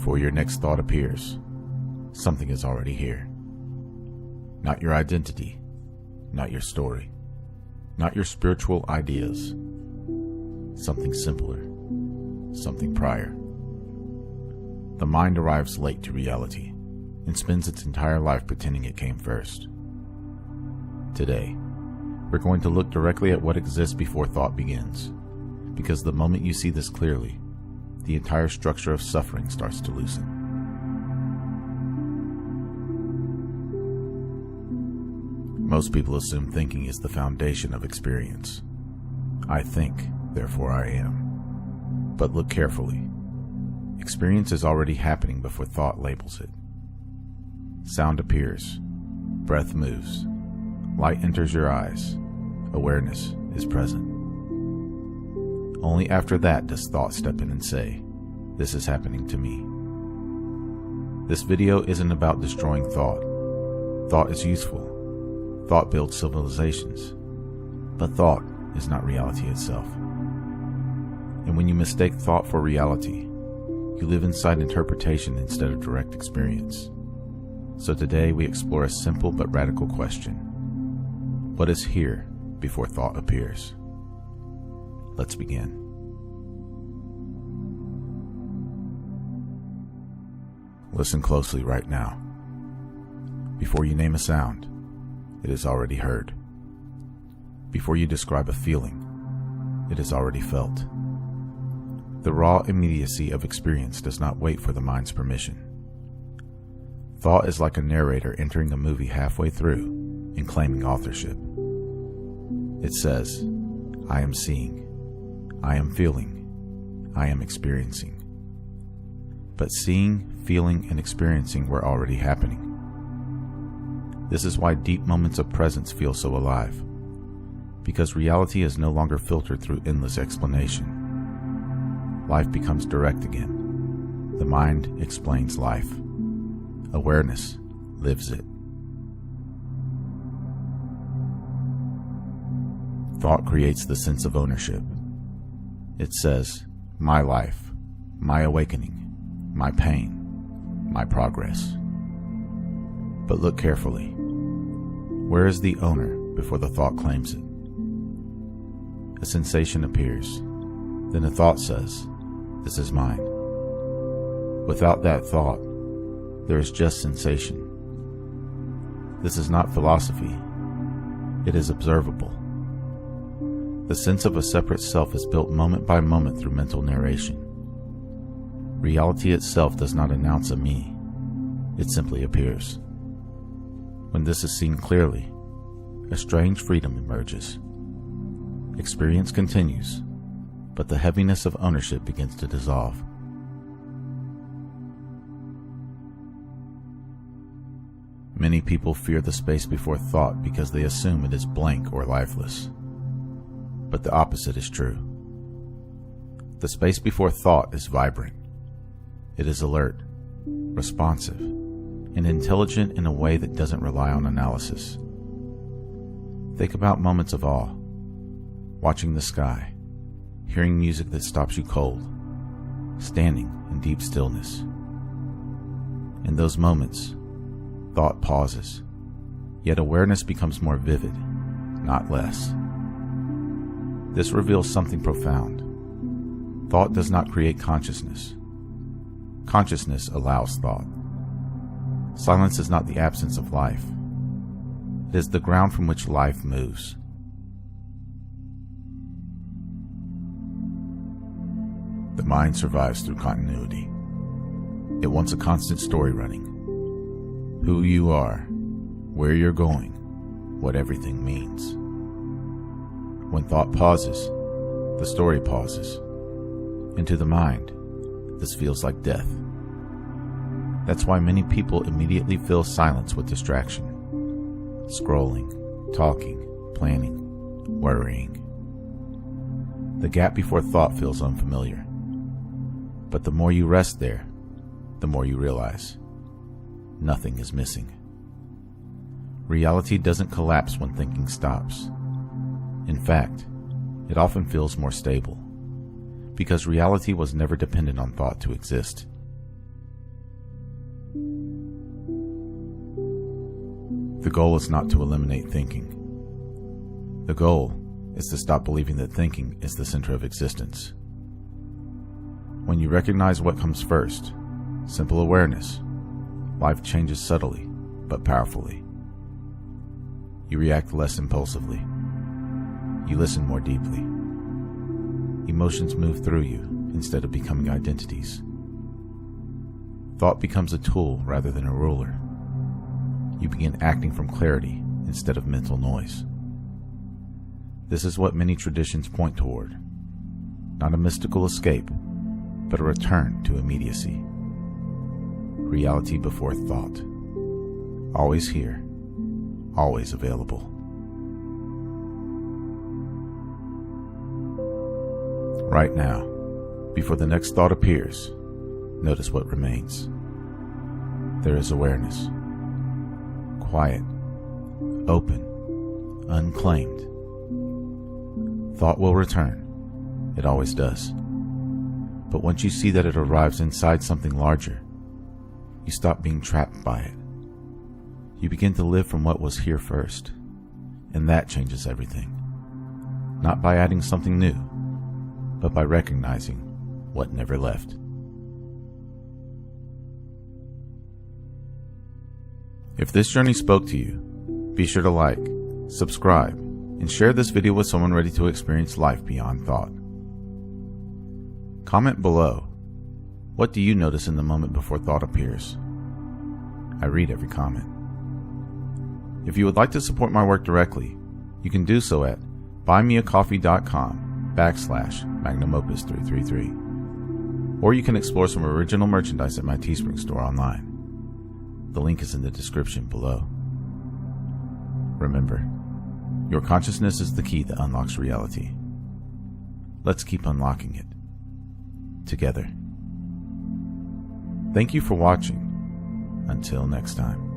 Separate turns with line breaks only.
before your next thought appears, something is already here. Not your identity, not your story, not your spiritual ideas. Something simpler, something prior. The mind arrives late to reality and spends its entire life pretending it came first. Today, we're going to look directly at what exists before thought begins, because the moment you see this clearly, the entire structure of suffering starts to loosen. Most people assume thinking is the foundation of experience. I think, therefore I am. But look carefully. Experience is already happening before thought labels it. Sound appears, breath moves, light enters your eyes, awareness is present. Only after that does thought step in and say, "This is happening to me." This video isn't about destroying thought. Thought is useful. Thought builds civilizations. But thought is not reality itself. And when you mistake thought for reality, you live inside interpretation instead of direct experience. So today we explore a simple but radical question. What is here before thought appears? Let's begin. Listen closely right now. Before you name a sound, it is already heard. Before you describe a feeling, it is already felt. The raw immediacy of experience does not wait for the mind's permission. Thought is like a narrator entering a movie halfway through and claiming authorship. It says, "I am seeing, I am feeling, I am experiencing." But seeing, feeling, and experiencing were already happening. This is why deep moments of presence feel so alive, because reality is no longer filtered through endless explanation. Life becomes direct again. The mind explains life. Awareness lives it. Thought creates the sense of ownership. It says, "My life, my awakening, my pain, my progress." But look carefully. Where is the owner before the thought claims it? A sensation appears. Then a thought says, "This is mine." Without that thought, there is just sensation. This is not philosophy. It is observable. The sense of a separate self is built moment by moment through mental narration. Reality itself does not announce a me. It simply appears. When this is seen clearly, a strange freedom emerges. Experience continues, but the heaviness of ownership begins to dissolve. Many people fear the space before thought because they assume it is blank or lifeless. But the opposite is true. The space before thought is vibrant. It is alert, responsive, and intelligent in a way that doesn't rely on analysis. Think about moments of awe, watching the sky, hearing music that stops you cold, standing in deep stillness. In those moments, thought pauses, yet awareness becomes more vivid, not less. This reveals something profound. Thought does not create consciousness. Consciousness allows thought. Silence is not the absence of life. It is the ground from which life moves. The mind survives through continuity. It wants a constant story running. Who you are, where you're going, what everything means. When thought pauses, the story pauses. And to the mind, this feels like death. That's why many people immediately fill silence with distraction. Scrolling, talking, planning, worrying. The gap before thought feels unfamiliar. But the more you rest there, the more you realize nothing is missing. Reality doesn't collapse when thinking stops. In fact, it often feels more stable, because reality was never dependent on thought to exist. The goal is not to eliminate thinking. The goal is to stop believing that thinking is the center of existence. When you recognize what comes first, simple awareness, life changes subtly but powerfully. You react less impulsively. You listen more deeply. Emotions move through you instead of becoming identities. Thought becomes a tool rather than a ruler. You begin acting from clarity instead of mental noise. This is what many traditions point toward. Not a mystical escape, but a return to immediacy. Reality before thought. Always here, always available. Right now, before the next thought appears, notice what remains. There is awareness. Quiet, open, unclaimed. Thought will return. It always does. But once you see that it arrives inside something larger, you stop being trapped by it. You begin to live from what was here first, and that changes everything. Not by adding something new, but by recognizing what never left. If this journey spoke to you, be sure to like, subscribe, and share this video with someone ready to experience life beyond thought. Comment below. What do you notice in the moment before thought appears? I read every comment. If you would like to support my work directly, you can do so at buymeacoffee.com/magnumopus333. Or you can explore some original merchandise at my Teespring store online. The link is in the description below. Remember, your consciousness is the key that unlocks reality. Let's keep unlocking it together. Thank you for watching. Until next time.